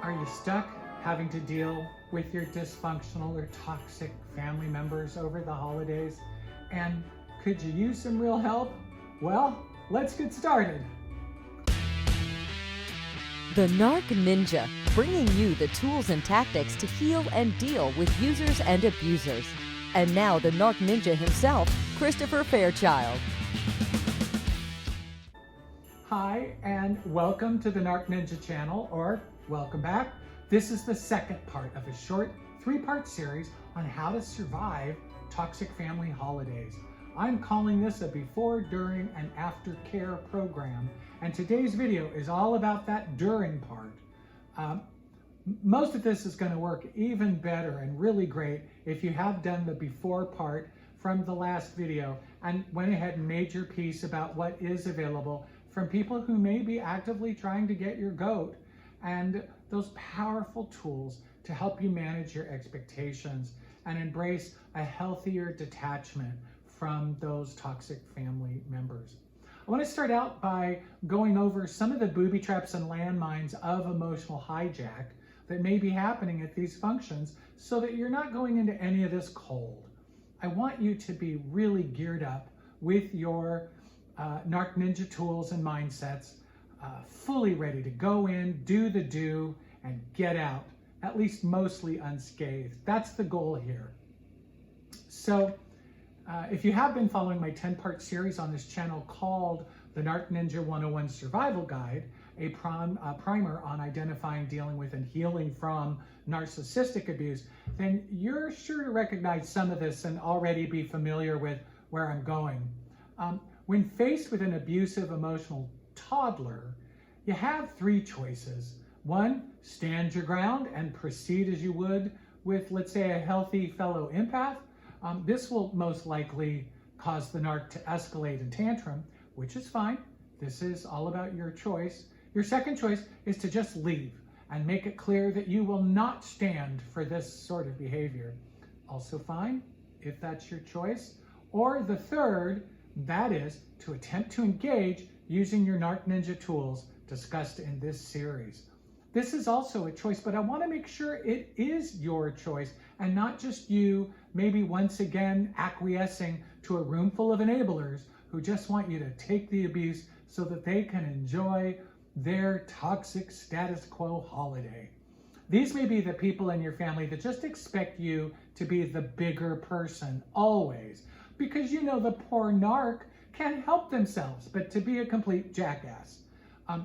Are you stuck having to deal with your dysfunctional or toxic family members over the holidays? And could you use some real help? Well, let's get started. The Narc Ninja, bringing you the tools and tactics to heal and deal with users and abusers. And now the Narc Ninja himself, Christopher Fairchild. Hi, and welcome to the Narc Ninja channel, or welcome back. This is the second part of a short 3-part series on how to survive toxic family holidays. I'm calling this a before, during, and after care program, and today's video is all about that during part. Most of this is going to work even better and really great if you have done the before part from the last video and went ahead and made your piece about what is available from people who may be actively trying to get your goat, and those powerful tools to help you manage your expectations and embrace a healthier detachment from those toxic family members. I want to start out by going over some of the booby traps and landmines of emotional hijack that may be happening at these functions so that you're not going into any of this cold. I want you to be really geared up with your Narc Ninja tools and mindsets, fully ready to go in, do the do, and get out, at least mostly unscathed. That's the goal here. So if you have been following my 10-part series on this channel called the Narc Ninja 101 Survival Guide, a primer on identifying, dealing with, and healing from narcissistic abuse, then you're sure to recognize some of this and already be familiar with where I'm going. When faced with an abusive emotional toddler, you have 3 choices. 1, stand your ground and proceed as you would with, let's say, a healthy fellow empath. This will most likely cause the narc to escalate and tantrum, which is fine. This is all about your choice. Your second choice is to just leave and make it clear that you will not stand for this sort of behavior. Also fine, if that's your choice. Or the third, that is to attempt to engage using your Narc Ninja tools discussed in this series. This is also a choice, but I want to make sure it is your choice and not just you maybe once again acquiescing to a room full of enablers who just want you to take the abuse so that they can enjoy their toxic status quo holiday. These may be the people in your family that just expect you to be the bigger person always, because you know the poor narc can't help themselves but to be a complete jackass.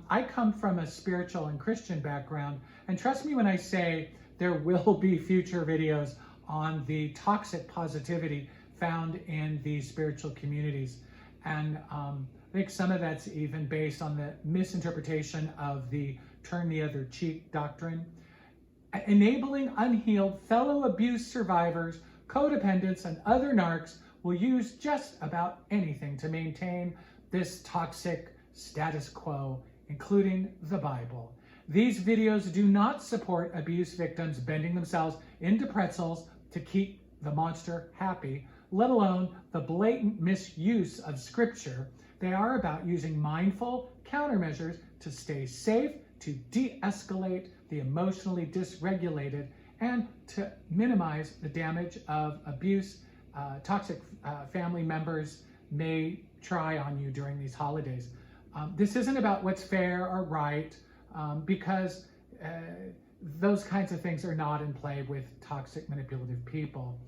I come from a spiritual and Christian background, and trust me when I say there will be future videos on the toxic positivity found in these spiritual communities. And I think some of that's even based on the misinterpretation of the turn the other cheek doctrine. Enabling unhealed fellow abuse survivors, codependents, and other narcs will use just about anything to maintain this toxic status quo, including the Bible. These videos do not support abuse victims bending themselves into pretzels to keep the monster happy, let alone the blatant misuse of scripture. They are about using mindful countermeasures to stay safe, to de-escalate the emotionally dysregulated, and to minimize the damage of abuse toxic family members may try on you during these holidays. This isn't about what's fair or right, because those kinds of things are not in play with toxic manipulative people.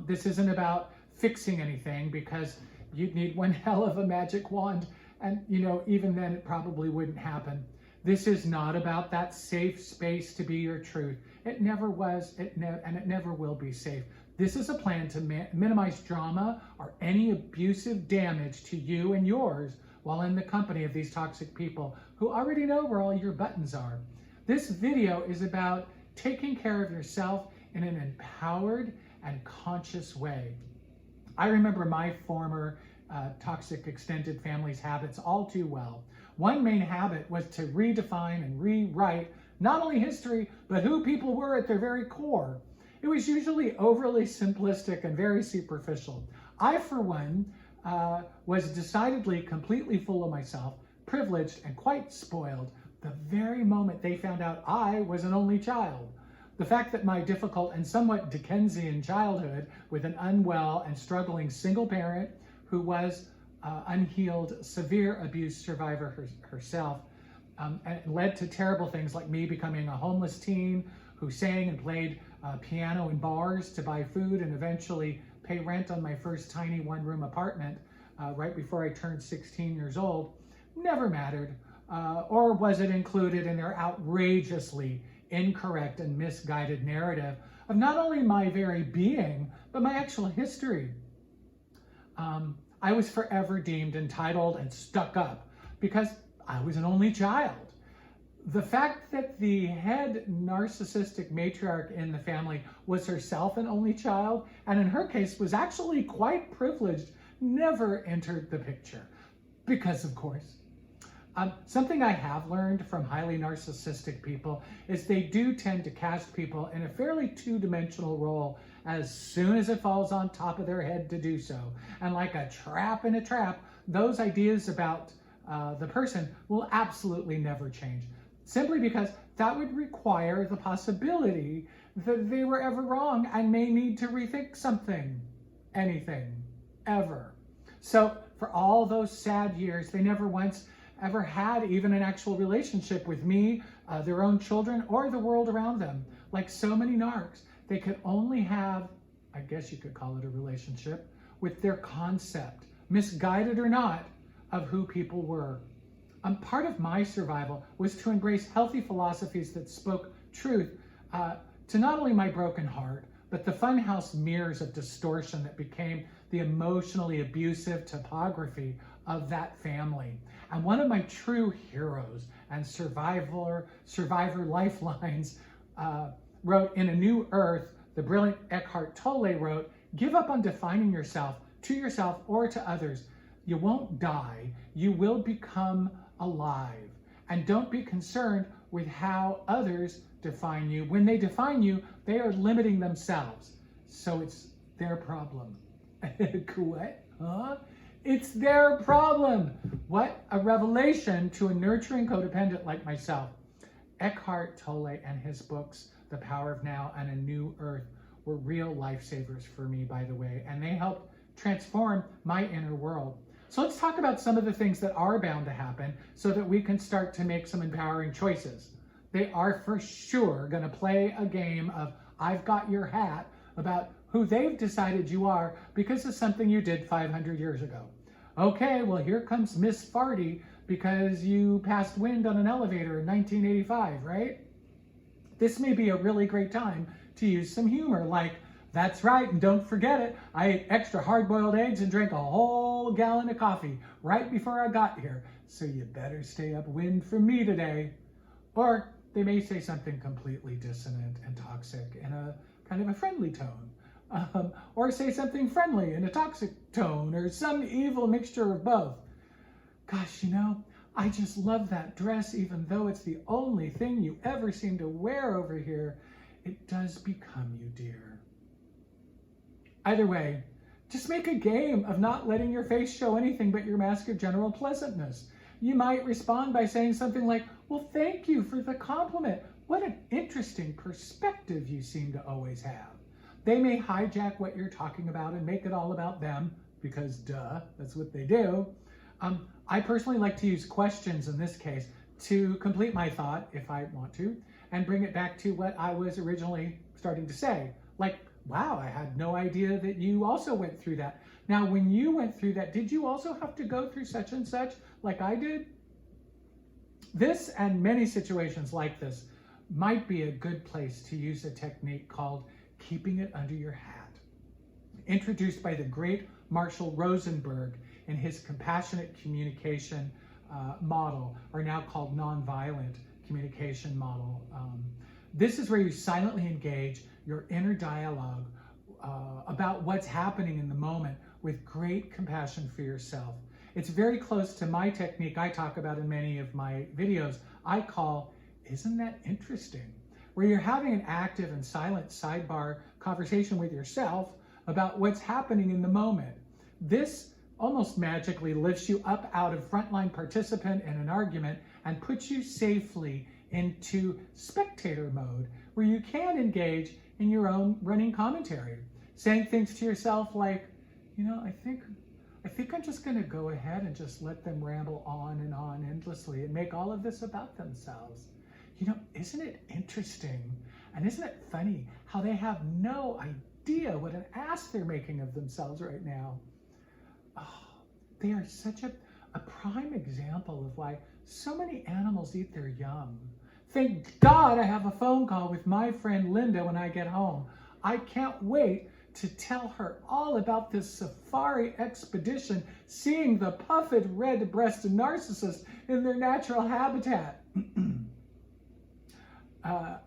This isn't about fixing anything, because you'd need one hell of a magic wand, and even then it probably wouldn't happen. This is not about that safe space to be your truth. It never was, and it never will be safe. This is a plan to minimize drama or any abusive damage to you and yours while in the company of these toxic people who already know where all your buttons are. This video is about taking care of yourself in an empowered and conscious way. I remember my former toxic extended family's habits all too well. One main habit was to redefine and rewrite not only history, but who people were at their very core. It was usually overly simplistic and very superficial. I, for one, was decidedly completely full of myself, privileged, and quite spoiled. the very moment they found out I was an only child. The fact that my difficult and somewhat Dickensian childhood with an unwell and struggling single parent who was unhealed, severe abuse survivor herself, and led to terrible things like me becoming a homeless teen who sang and played piano in bars to buy food and eventually pay rent on my first tiny one-room apartment right before I turned 16 years old, never mattered. Or was it included in their outrageously incorrect and misguided narrative of not only my very being, but my actual history? I was forever deemed entitled and stuck up because I was an only child. The fact that the head narcissistic matriarch in the family was herself an only child, and in her case was actually quite privileged, never entered the picture. Because of course. Something I have learned from highly narcissistic people is they do tend to cast people in a fairly two-dimensional role as soon as it falls on top of their head to do so. And like a trap in a trap, those ideas about the person will absolutely never change. Simply because that would require the possibility that they were ever wrong and may need to rethink something, anything, ever. So for all those sad years, they never once ever had even an actual relationship with me, their own children, or the world around them. Like so many narcs, they could only have, I guess you could call it a relationship, with their concept, misguided or not, of who people were. Part of my survival was to embrace healthy philosophies that spoke truth to not only my broken heart, but the funhouse mirrors of distortion that became the emotionally abusive topography of that family. And one of my true heroes and survivor lifelines wrote in A New Earth, the brilliant Eckhart Tolle wrote, "Give up on defining yourself to yourself or to others. You won't die, you will become alive. And don't be concerned with how others define you. When they define you, they are limiting themselves. So it's their problem." What? Huh? It's their problem. What a revelation to a nurturing codependent like myself. Eckhart Tolle and his books, The Power of Now and A New Earth, were real lifesavers for me, by the way, and they helped transform my inner world. So let's talk about some of the things that are bound to happen so that we can start to make some empowering choices. They are for sure going to play a game of I've got your hat about who they've decided you are because of something you did 500 years ago. Okay, well, here comes Miss Farty because you passed wind on an elevator in 1985, right? This may be a really great time to use some humor, like, "That's right, and don't forget it, I ate extra hard-boiled eggs and drank a whole gallon of coffee right before I got here, so you better stay upwind from me today." Or they may say something completely dissonant and toxic in a kind of a friendly tone. Or say something friendly in a toxic tone, or some evil mixture of both. Gosh, you know, I just love that dress, even though it's the only thing you ever seem to wear over here. It does become you, dear. Either way, just make a game of not letting your face show anything but your mask of general pleasantness. You might respond by saying something like, "Well, thank you for the compliment. What an interesting perspective you seem to always have." They may hijack what you're talking about and make it all about them, because duh, that's what they do. I personally like to use questions in this case to complete my thought, if I want to, and bring it back to what I was originally starting to say. Like, "Wow, I had no idea that you also went through that. Now, when you went through that, did you also have to go through such and such like I did?" This and many situations like this might be a good place to use a technique called keeping it under your hat, introduced by the great Marshall Rosenberg in his compassionate communication model, or now called nonviolent communication model. This is where you silently engage your inner dialogue about what's happening in the moment with great compassion for yourself. It's very close to my technique I talk about in many of my videos. I call, "Isn't that interesting?" where you're having an active and silent sidebar conversation with yourself about what's happening in the moment. This almost magically lifts you up out of frontline participant in an argument and puts you safely into spectator mode, where you can engage in your own running commentary, saying things to yourself like, I think I'm just going to go ahead and just let them ramble on endlessly and make all of this about themselves. Isn't it interesting and isn't it funny how they have no idea what an ass they're making of themselves right now? Oh, they are such a prime example of why so many animals eat their young. Thank God I have a phone call with my friend Linda when I get home. I can't wait to tell her all about this safari expedition, seeing the puffed red-breasted narcissist in their natural habitat.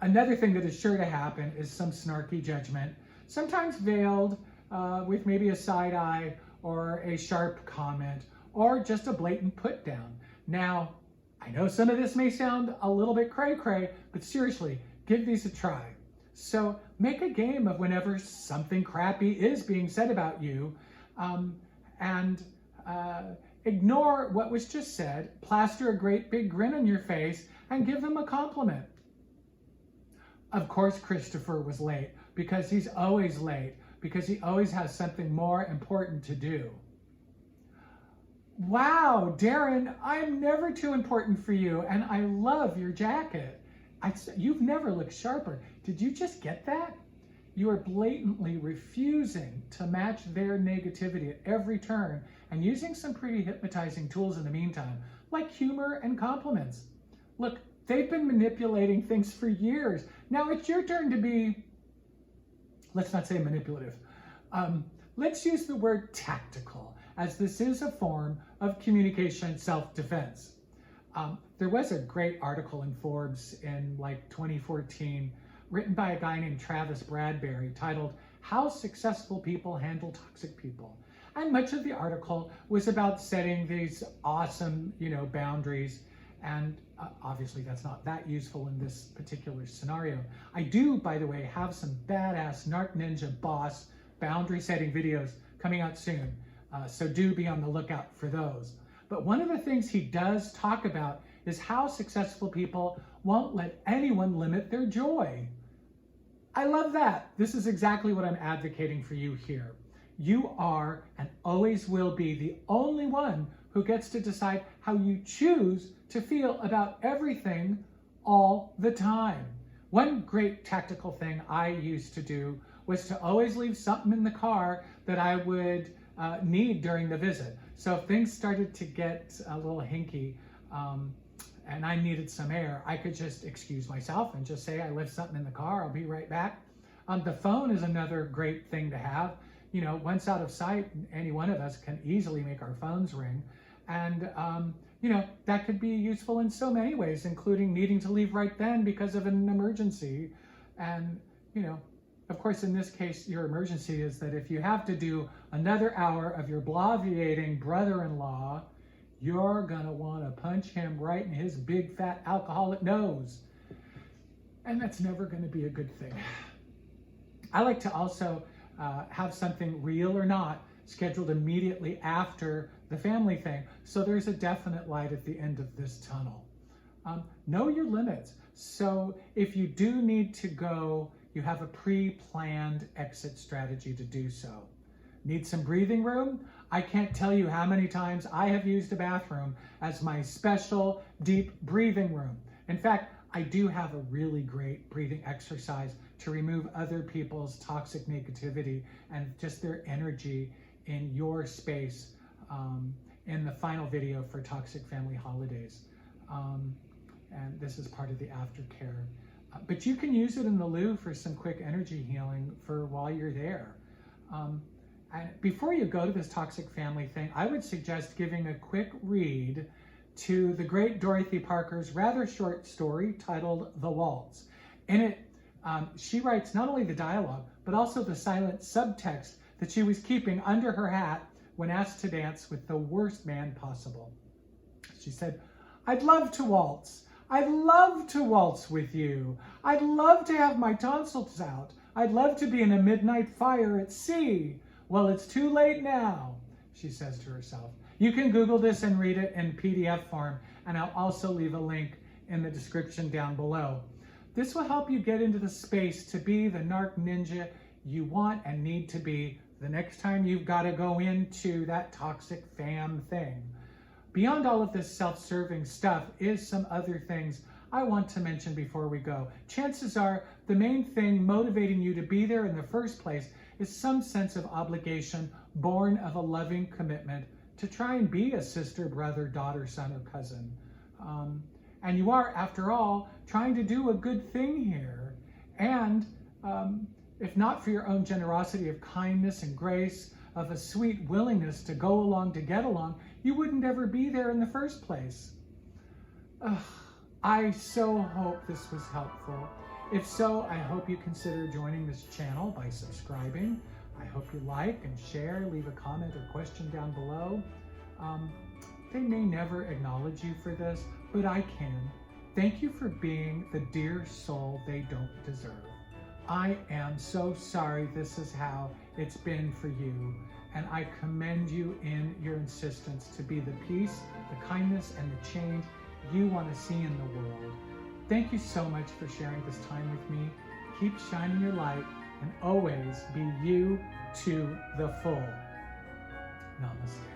Another thing that is sure to happen is some snarky judgment, sometimes veiled with maybe a side eye or a sharp comment or just a blatant put down. Now, I know some of this may sound a little bit cray-cray, but seriously, give these a try. So make a game of whenever something crappy is being said about you, and ignore what was just said, plaster a great big grin on your face, and give them a compliment. Of course, Christopher was late, because he's always late, because he always has something more important to do. Wow, Darren, I'm never too important for you, and I love your jacket. You've never looked sharper. Did you just get that? You are blatantly refusing to match their negativity at every turn and using some pretty hypnotizing tools in the meantime, like humor and compliments. Look, they've been manipulating things for years. Now it's your turn to be, let's not say manipulative. Let's use the word tactical, as this is a form of communication self-defense. There was a great article in Forbes in 2014, written by a guy named Travis Bradbury, titled How Successful People Handle Toxic People. And much of the article was about setting these awesome, boundaries. And obviously that's not that useful in this particular scenario. I do, by the way, have some badass Narc Ninja boss boundary setting videos coming out soon. So do be on the lookout for those. But one of the things he does talk about is how successful people won't let anyone limit their joy. I love that. This is exactly what I'm advocating for you here. You are and always will be the only one who gets to decide how you choose to feel about everything all the time. One great tactical thing I used to do was to always leave something in the car that I would need during the visit. So if things started to get a little hinky and I needed some air, I could just excuse myself and just say, I left something in the car, I'll be right back. The phone is another great thing to have. Once out of sight, any one of us can easily make our phones ring. And, that could be useful in so many ways, including needing to leave right then because of an emergency. And, of course, in this case, your emergency is that if you have to do another hour of your bloviating brother-in-law, you're gonna wanna punch him right in his big fat alcoholic nose. And that's never gonna be a good thing. I like to also have something real or not scheduled immediately after the family thing, so there's a definite light at the end of this tunnel. Know your limits. So if you do need to go, you have a pre-planned exit strategy to do so. Need some breathing room? I can't tell you how many times I have used a bathroom as my special deep breathing room. In fact, I do have a really great breathing exercise to remove other people's toxic negativity and just their energy in your space in the final video for Toxic Family Holidays. And this is part of the aftercare. But you can use it in the loo for some quick energy healing for while you're there. And before you go to this toxic family thing, I would suggest giving a quick read to the great Dorothy Parker's rather short story titled The Waltz. In it, she writes not only the dialogue, but also the silent subtext that she was keeping under her hat when asked to dance with the worst man possible. She said, "I'd love to waltz. I'd love to waltz with you. I'd love to have my tonsils out. I'd love to be in a midnight fire at sea. Well, it's too late now," she says to herself. You can Google this and read it in PDF form, and I'll also leave a link in the description down below. This will help you get into the space to be the Narc Ninja you want and need to be the next time you've got to go into that toxic fam thing. Beyond all of this self-serving stuff is some other things I want to mention before we go. Chances are the main thing motivating you to be there in the first place is some sense of obligation born of a loving commitment to try and be a sister, brother, daughter, son, or cousin. And you are, after all, trying to do a good thing here. And if not for your own generosity of kindness and grace, of a sweet willingness to go along to get along, you wouldn't ever be there in the first place. I so hope this was helpful. If so, I hope you consider joining this channel by subscribing. I hope you like and share, leave a comment or question down below. They may never acknowledge you for this, but I can. Thank you for being the dear soul they don't deserve. I am so sorry this is how it's been for you, and I commend you in your insistence to be the peace, the kindness, and the change you want to see in the world. Thank you so much for sharing this time with me. Keep shining your light and always be you to the full. Namaste.